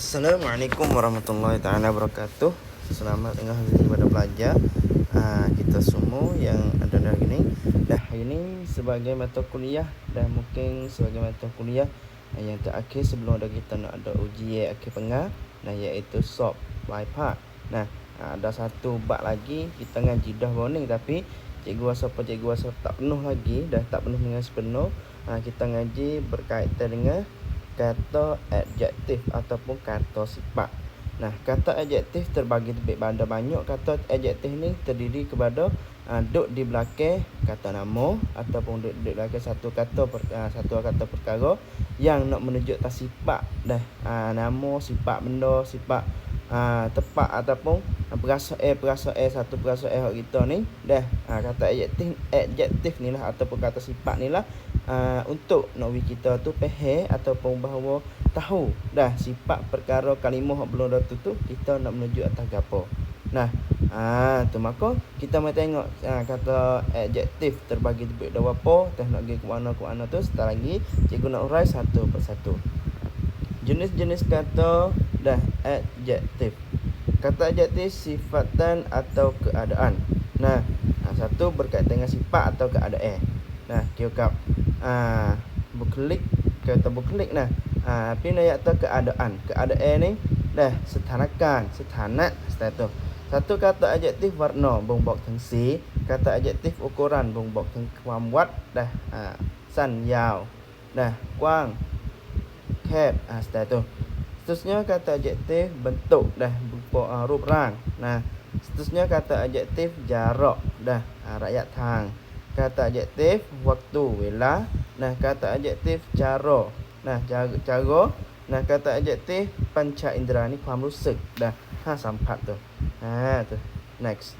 Assalamualaikum warahmatullahi taala wabarakatuh. Selamat tengah hari kepada pelajar kita semua yang ada hari ini. Hari ini sebagai mata kuliah dan mungkin sebagai mata kuliah yang terakhir sebelum kita nak ada ujian akhir pengah, iaitu SOP by part. Ada satu bab lagi kita ngaji dah warning, tapi cikgu rasa tak penuh lagi, dah tak penuh dengan sepenuh. Kita ngaji berkaitan dengan kata adjektif ataupun kata sifat. Kata adjektif terbagi pada banyak. Kata adjektif ni terdiri kepada duduk di belakang kata nama ataupun duduk di belakang satu kata perkara yang nak menunjukkan sifat nama, sifat benda, sifat tempat ataupun perasaan satu perasaan kita ni kata adjektif ni lah ataupun kata sifat ni lah untuk nak kita tu faham ataupun bahawa tahu sifat perkara kalimah belum dah tu kita nak menuju atas gapo. Tu maka kita mai tengok kata adjektif terbagi dua apa, nak pergi ke mana tu sebentar lagi cikgu nak urai satu persatu. Jenis-jenis kata adjektif. Kata adjektif sifatan atau keadaan. Satu berkaitan dengan sifat atau keadaan. Kira buklik kata buklik tapi nak kata keadaan. Keadaan ni setanakan, setanat status. Satu kata adjektif warna bong bok teng si, kata adjektif ukuran bong bok tengความวัดsan yao kuang cat status. Seterusnya kata adjektif bentuk berupa rup rang. Seterusnya kata adjektif jarak rakyat thang. Kata adjektif waktu wela. Kata adjektif cara cara. Kata adjektif panca indera ni ความรู้สึกสัมผัสtu. Next.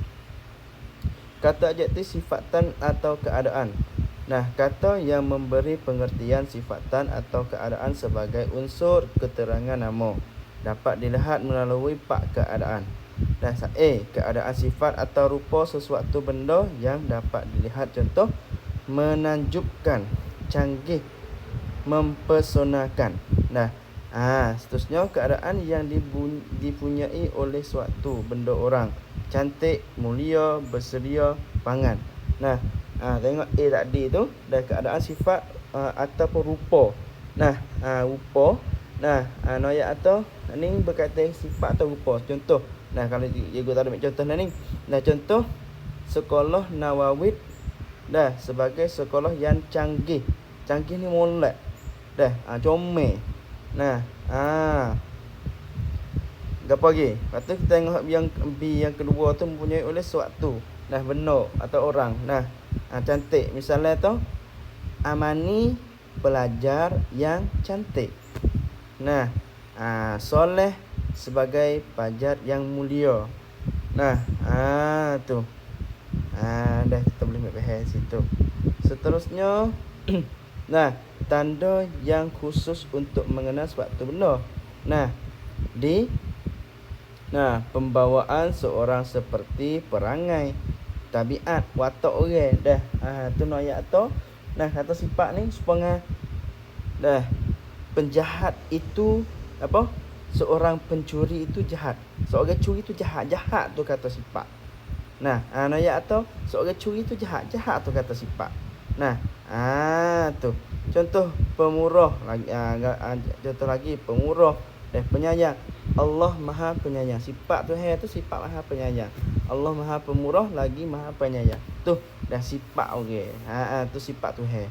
Kata adjektif sifatan atau keadaan. Kata yang memberi pengertian sifatan atau keadaan sebagai unsur keterangan nama dapat dilihat melalui pak keadaan. Keadaan sifat atau rupa sesuatu benda yang dapat dilihat. Contoh, menanjubkan, canggih, mempesonakan. Seterusnya keadaan yang dipunyai oleh suatu benda orang. Cantik, mulia, bersedia, pangan. Tengok tadi tu keadaan sifat ataupun rupa. Rupa noyak atau ni berkaitan sifat atau rupa. Contoh, kalau cikgu tak ada contoh ni. Contoh sekolah Nawawid sebagai sekolah yang canggih. Canggih ni molek. Comel. Gapo lagi? Lepas tu kita tengok yang kedua tu mempunyai oleh suatu benda atau orang. Cantik. Misalnya tu Amani pelajar yang cantik. Soleh sebagai pelajar yang mulia. Tu. Kita boleh faham situ. Seterusnya tanda yang khusus untuk mengenal suatu benda. Di pembawaan seorang seperti perangai, tabiat, watak orang. Tu noyak tu. Kata sifat ni supaya penjahat itu apa? Seorang pencuri itu jahat. Seorang curi itu jahat. Jahat tu kata sifat. Noyak tu seorang curi itu jahat. Jahat tu kata sifat. Tu. Contoh pemurah lagi contoh lagi pemurah penyayang. Allah Maha Penyayang. Sifat Tuhan tu sifat Maha Penyayang. Allah Maha Pemurah lagi Maha Penyayang. Tu sifat orang. Tu sifat Tuhan.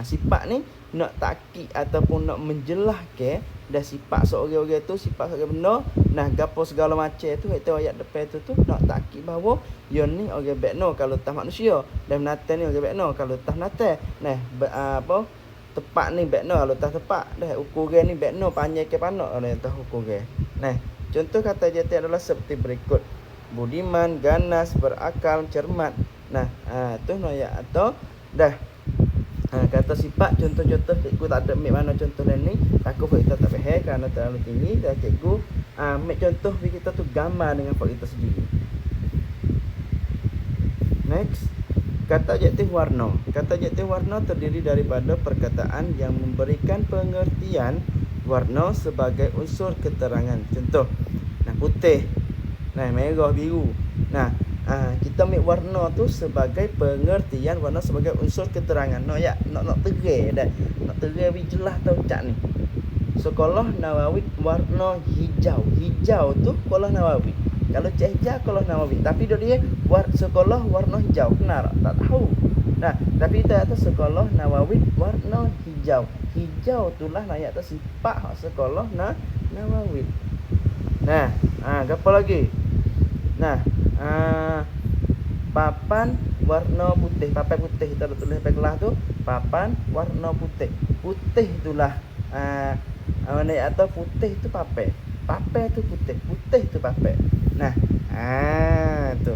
Sifat ni nak takkid ataupun nak menjelaskan sifat seorang-orang tu, sifat seorang benda. Gapo segala macam tu itu ayat depan tu nak takkid bahawa yo ni orang bekno kalau tah manusia dan binatang ni orang bekno kalau tah binatang. Tepat ni bekno kalau tah tepat. Ukuran ni bekno panjang ke panak kalau tah ukuran. Contoh kata adjektif adalah seperti berikut. Budiman, ganas, berakal, cermat. Tu noyak atau kata sifat contoh-contoh cikgu tak ada ambil mana contoh ni. Takut kita tak faham kerana terlalu tinggi. Cikgu ambil contoh kita tu gambar dengan kita sendiri. Next. Kata adjektif warna. Kata adjektif warna terdiri daripada perkataan yang memberikan pengertian warna sebagai unsur keterangan. Contoh, nah putih, nah merah, biru. Nah, kita ambil warna tu sebagai pengertian warna sebagai unsur keterangan. Nak terang dah. Nak terang lebih jelas tau cak ni. Sekolah Nawawi warna hijau. Hijau tu sekolah Nawawi. Kalau cat hijau sekolah Nawawi. Tapi dia sekolah warna hijau. Kenal tak tahu. Nah, tapi kita kata sekolah Nawawi warna hijau. Hijau itulah nak kata sifat hak sekolah Nawawi. Nah, apa lagi? Nah, papan warna putih. Papan putih kita tulis pada kelas tu, papan warna putih. Putih itulah atau putih tu papan. Papan tu putih, putih tu papan. Nah, tu.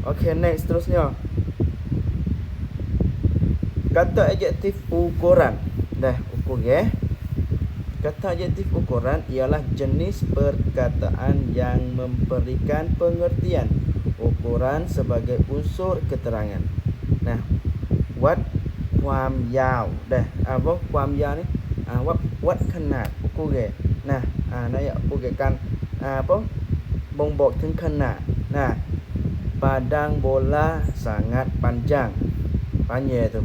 Okey, next terusnya. Kata adjektif ukuran. Dah, ukur ya. Kata adjektif ukuran ialah jenis perkataan yang memberikan pengertian ukuran sebagai unsur keterangan. Nah, what ความยาว dah apa ความยาวni what ขนาด ukur ya. Nah, nak ukurkan apa bombokถึงขนาด. Nah, padang bola sangat panjang. Panjang tu.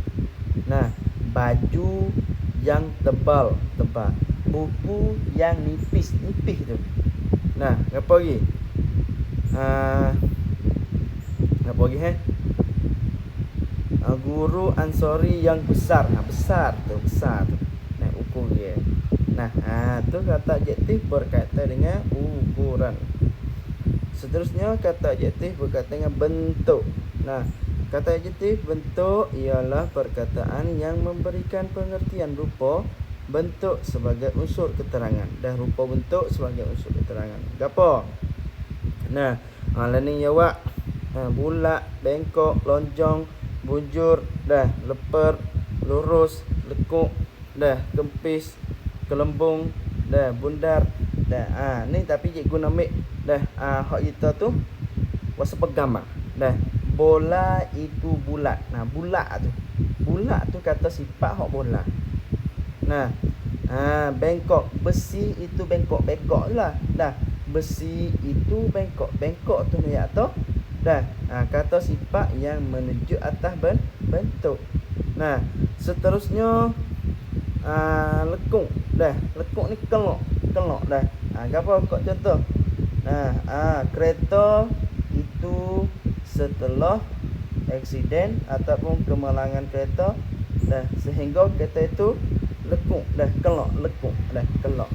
Nah, baju yang tebal. Buku yang nipis tu. Nah, apa lagi? Apa lagi guru Ansori yang besar. Besar tu. Nah, ukur dia. Nah, tu kata adjektif berkaitan dengan ukuran. Seterusnya kata adjektif berkaitan dengan bentuk. Nah, kata adjektif bentuk ialah perkataan yang memberikan pengertian rupa bentuk sebagai unsur keterangan. Dah, rupa bentuk sebagai unsur keterangan. Gapo? Nah, learning jawab. Bulat, bengkok, lonjong, bujur, dah, leper, lurus, lekuk, dah, kempis, kelembung, dah, bundar, dah. Ni tapi cikgu nak ambil dah hak kita tu wasa pegambar. Dah, bola itu bulat. Nah, bulat tu kata sifat hak bola. Nah, bengkok, besi itu bengkok lah. Dah, besi itu bengkok tu ni atau dah, kata sifat yang menunjuk atas bentuk. Nah, seterusnya lekuk. Dah, lekuk ni kelok dah. Apa kok contoh? Nah, kereta itu setelah aksiden ataupun kemalangan kereta, dah, sehingga kereta itu lekuk, dah, lekuk, dah, kelok.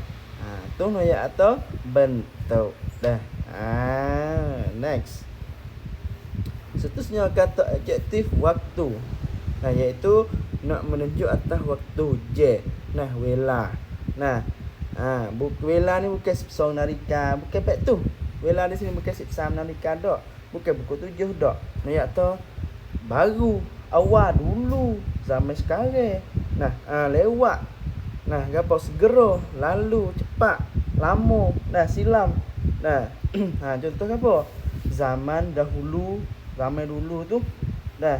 Tu noya atau bentuk. Dah. Next. Seterusnya kata adjektif waktu. Nah, iaitu nak menunjuk atas waktu je. Nah, wela. Nah, wela ni bukan song narika, bukan pek tu. Wela di sini bukan sipsam narika dak. Bukan buku 7 dak. Nah, iaitu baru, awal dulu, zaman sekarang. Nah, lewat. Nah, gapo segera, lalu, cepat, lama, nah, silam. Nah, contoh apa? Zaman dahulu, ramai dulu tu. Dah,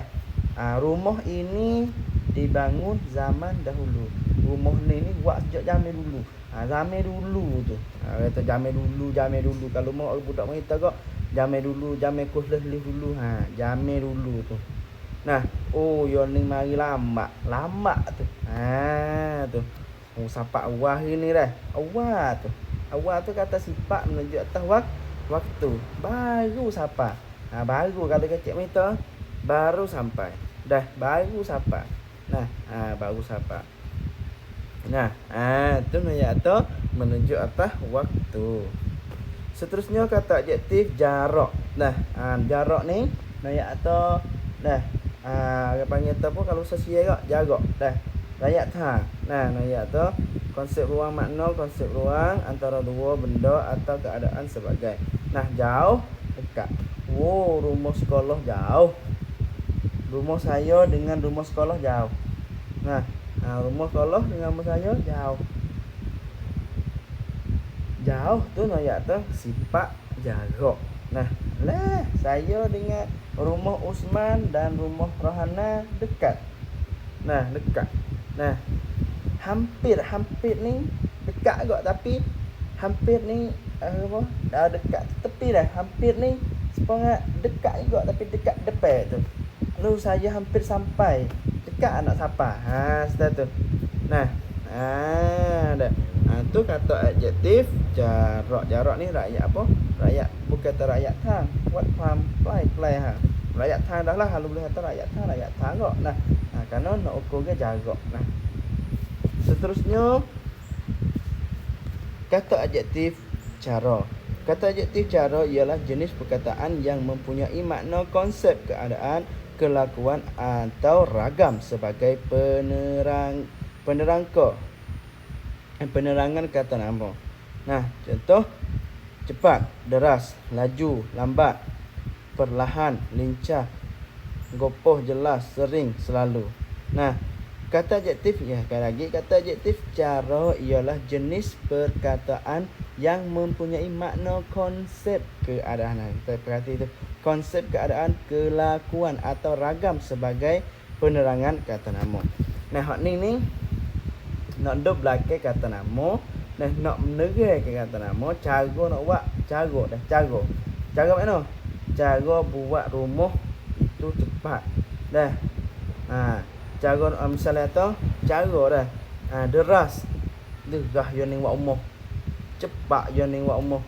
rumah ini dibangun zaman dahulu. Rumah ni buat sejak zaman dulu. Zaman dulu tu. Kata zaman dulu. Kalau mau budak kita kok zaman dulu, zaman kuliah dulu. Zaman dulu tu. Nah, yo ni mari lama tu. Tu. Sapa awal ni dah. Awal tu kata sifat menunjuk atas waktu. Baru sapa. Baru kalau kecik meter baru sampai. Dah, baru sapa. Nah, baru sapa. Nah, tu nak atau menunjuk atas waktu. Seterusnya kata adjektif jarak. Nah, jarak ni nak atau dah apa panggil apa kalau sesuai jarak. Dah. Layak tang. Nah, nak atau konsep ruang makna, konsep ruang antara dua benda atau keadaan sebagai. Nah, jauh, dekat. Rumah sekolah jauh. Rumah saya dengan rumah sekolah jauh. Nah, rumah sekolah dengan rumah saya jauh. Jauh tu nak tu sifat jarak. Nah, saya dengan rumah Usman dan rumah Rohana dekat. Nah, dekat. Nah, hampir ni dekat agak, tapi hampir ni apa? Dah dekat tepi dah. Hampir ni sepangat dekat juga, tapi dekat depan tu. Lalu saya hampir sampai. Dekat nak sampai. Sudah tu. Nah, dah. Tu kata adjektif jarak. Jarak ni rakyat apa? Rakyat bukan kata rakyat tang. Buat faham play rakyat tang dah lah. Kalau boleh kata rakyat tang kok. Nah, kerana nak ukur ke jarak. Nah. Seterusnya kata adjektif cara. Kata adjektif cara ialah jenis perkataan yang mempunyai makna konsep keadaan, kelakuan atau ragam sebagai penerangan kata nama. Nah, contoh cepat, deras, laju, lambat, perlahan, lincah, gopoh, jelas, sering, selalu. Nah, kata adjektif kata adjektif cara ialah jenis perkataan yang mempunyai makna konsep keadaan. Kita perhati tu, konsep keadaan, kelakuan atau ragam sebagai penerangan kata nama. Nah, hak ni nak duk belakang kata nama, nah nak menerang kata nama, cara nak buat, cara mana? Cara buat rumah itu cepat. Dah. Cara misalnya tu, cara dah. Deras yo ning buat rumah. Cepat yo ning buat rumah.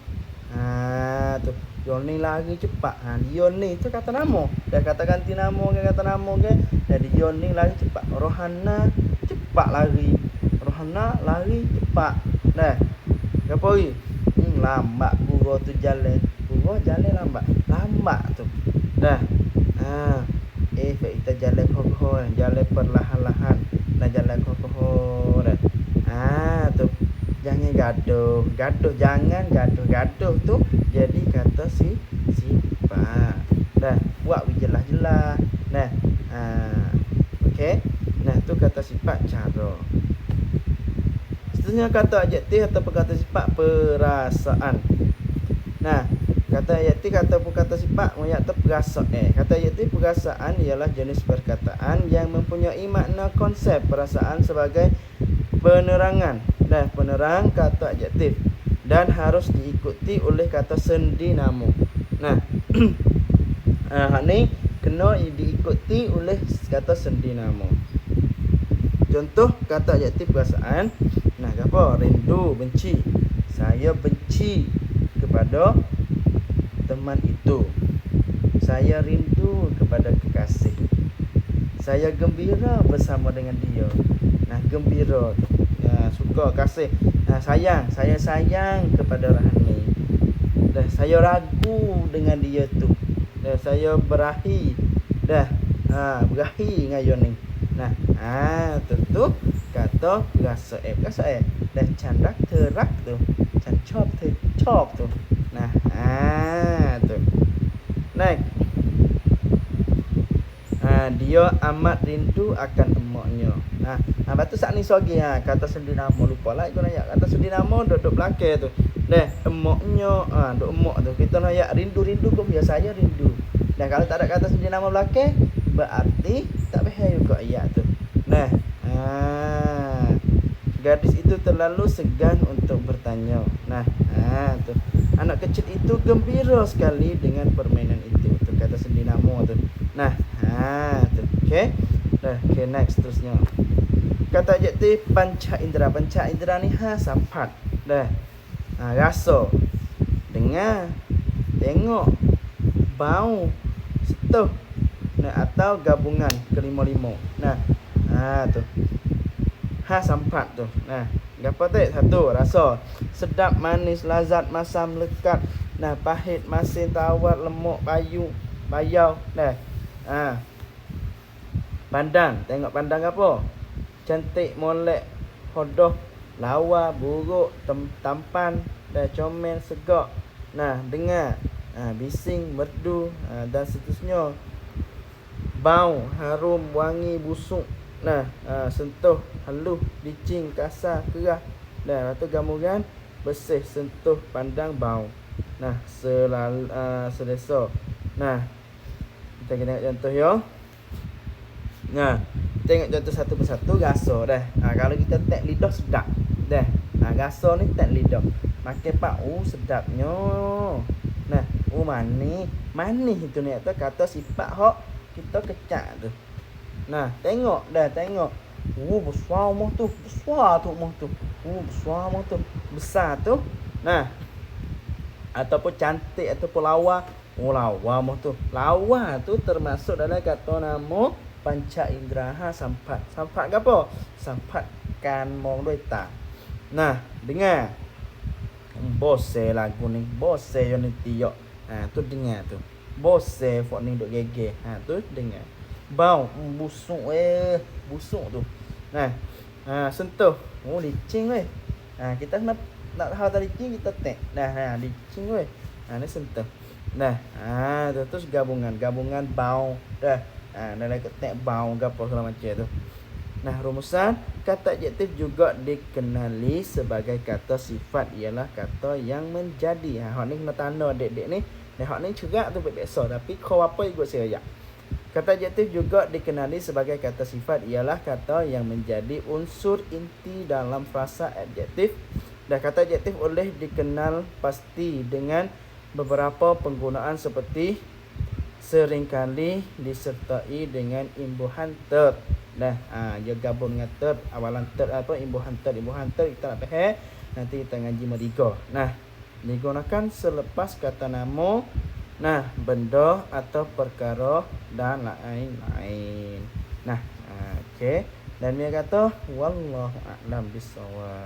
Tu. Yo ni lari cepat. Dia ni tu kata nama. Dah kata ganti nama ke kata nama ke. Dah dia ni lari cepat. Rohana cepat lari. Rohana lari cepat. Dah. Gapo lagi? Lambat guru tu jalan. Guru jalan lambat. Lambat tu. Dah. Kita jalan kokoh, jalan perlahan-lahan. Nah, jalan kokoh dah. Tu. Jangan gaduh. Jangan gaduh tu jadi kata sifat. Dah, buat jelas-jelas. Nah. Okey. Nah, tu kata sifat cara. Seterusnya kata adjektif atau kata sifat perasaan. Nah, kata adjektif ataupun kata sifat mengatur perasaan. Kata adjektif perasaan ialah jenis perkataan yang mempunyai makna konsep perasaan sebagai penerangan. Nah, penerang kata adjektif dan harus diikuti oleh kata sendi nama. Nah, hak ni kena diikuti oleh kata sendi nama. Contoh kata adjektif perasaan. Nah, apa? Rindu, benci. Saya benci kepada teman itu. Saya rindu kepada kekasih. Saya gembira bersama dengan dia. Nah, gembira tu. Suka, kasih. Sayang. Saya sayang kepada Rahani. Dah, saya ragu dengan dia tu. Dah, saya berahi. Dah, berahi dengan dia ni. Nah, tu kata perasaan. Dah candak terak tu. Cancop tu. Nah, tu. Next. Dia amat rindu akan emaknya. Lepas tu saat ni sogi kata sendi nama lupa lah ikut ayat. Kata sendi nama duduk belakang tu. Dah, emaknya, duk emak tu. Kita nak ayat rindu pun biasa saya rindu. Dan kalau tak ada kata sendi nama belakang, berarti tak payah juga ayat tu. Nah, gadis itu terlalu segan untuk bertanya. Nah, tu. Anak kecil itu gembira sekali dengan permainan itu. Tu kata sendi nama tu. Nah, tu. Okey. Dah, next terusnya. Kata adjektif panca indera. Panca indera ni sampat. Dah. Rasa, dengar, tengok, bau, sentuh. Nah, atau gabungan kelima-lima. Nah, tu. Sampat tu. Nah, gapo tu? Satu, rasa. Sedap, manis, lazat, masam, lekat. Nah, pahit, masin, tawar, lemuk, bayau. Nah. Pandang, tengok pandang apa? Cantik, molek, hodoh, lawa, buruk, tampan, dan comel, segak. Nah, dengar, bising, merdu, dan seterusnya. Bau, harum, wangi, busuk. Nah, sentuh, halus, licin, kasar, keras. Nah, lepas tu gamuran, bersih, sentuh, pandang, bau. Nah, selesa. Nah, kita kena contoh ya. Nah, Tengok contoh satu persatu gaso dah. Kalau kita tek lidah sedap. Dah. Gaso ni tek lidah. Makan pak sedapnya. Nah, manis. Manis itu ni tu kata sifat hok kita kecak tu. Nah, tengok dah, tengok. Besar moh tu. Besar tu moh tu. Besar moh tu. Besar tu. Nah. Ataupun cantik ataupun lawa. Lawa moh tu. Lawa tu termasuk dalam kata nama panca indera sampat. Sampat ke apa? Sampat kan mong doi ta. Nah, dengar. Bose lagu ni. Bose yang ni tiok. Tu dengar tu. Bose fok ni duk gege. Tu dengar. Bau busuk busuk tu. Nah. Sentuh. Licin weh. Kita nak hal tadi licin kita tek. Nah, licin weh. Ni sentuh. Nah, terus gabungan bau dah. Dalam ketek bau gapo segala macam tu. Nah, rumusan kata adjektif juga dikenali sebagai kata sifat ialah kata yang menjadi. Hak ni kena tanda dek-dek ni. Hak ni cerak tu biasa tapi kau apa ikut saya. Kata adjektif juga dikenali sebagai kata sifat ialah kata yang menjadi unsur inti dalam frasa adjektif. Dan kata adjektif boleh dikenal pasti dengan beberapa penggunaan seperti seringkali disertai dengan imbuhan ter. Dah, dia gabung dengan ter, awalan ter apa imbuhan ter kita nak faham. Nanti kita ngaji meriga. Nah, digunakan selepas kata nama, benda atau perkara dan lain-lain. Nah, okey. Dan dia kata wallahu a'lam bissawab.